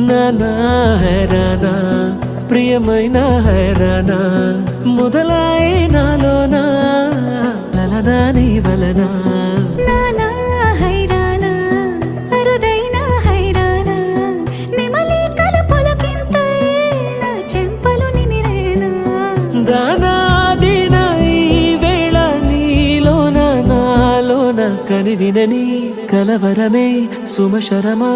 నానా హైరానా ప్రియమైన హైరానా మొదలాయి నాలోనా లలనా నీ వలనా నానా హైరానా అరుదైన హైరానా నిమలి కలుపులకింతై నా చెంపలు నిమిరేనా దానాదిన ఈ వేళ నీలోన నాలోన కనివినని కలవరమే సుమశరమా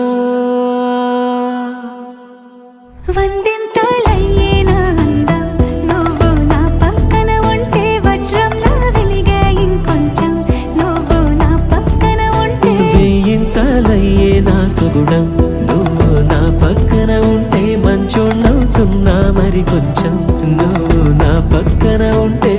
వందింతలయ్యేనా అందం నువ్వు నా పక్కన ఉంటే వజ్రంలా వెలిగే ఇంకొంచెం నువ్వు నా పక్కన ఉంటే వెయ్యింతలయ్యే నా సుగుణం నువ్వు నా పక్కన ఉంటే మంచోళ్ళవుతున్నా మరి కొంచెం నువ్వు నా పక్కన ఉంటే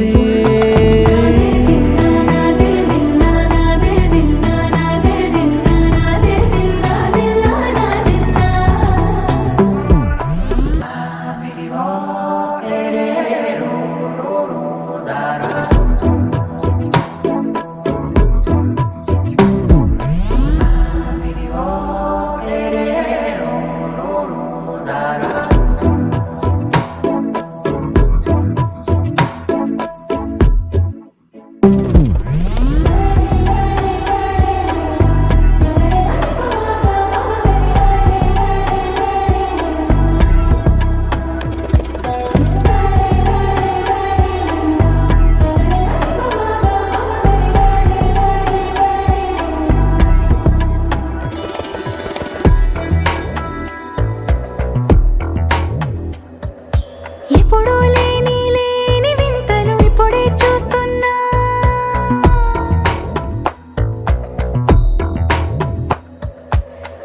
ఎప్పుడూ లేని వింతలు ఇప్పుడే చూస్తున్నా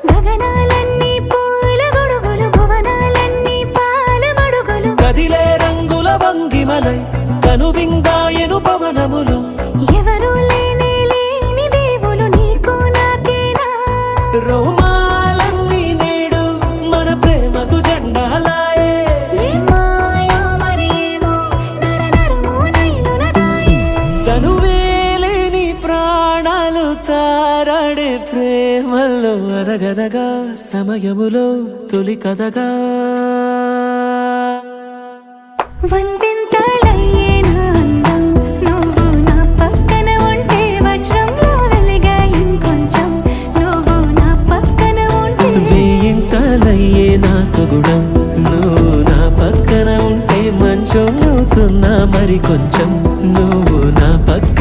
గగనాలన్నీ పూల గొడుగులు భువనాలన్నీ పాల మడుగులు కదిలే రంగుల భంగిమలై కనువిందాయను పవనములు ఎవరూ లేని దేవులు నీకు నాకేనా రోమాలన్నీ నేడు మన ప్రేమకు జెండాలాయే మాయో మరేమో నరనరమో నైలునదాయే తనువేలేని ప్రాణాలు తారాడే ప్రేమల్లో అరగనగా సమయములో తొలి కథగా వందింతలయ్యేనా అందం నువ్వు నా పక్కన ఉంటే వజ్రంలా వెలిగే ఇంకొంచెం నువ్వు నా పక్కన ఉంటే వెయ్యింతలయ్యే నా సుగుణం నువ్వు నా పక్కన ఉంటే మంచోళ్ళవుతున్నా మరి కొంచెం నువ్వు నా పక్కన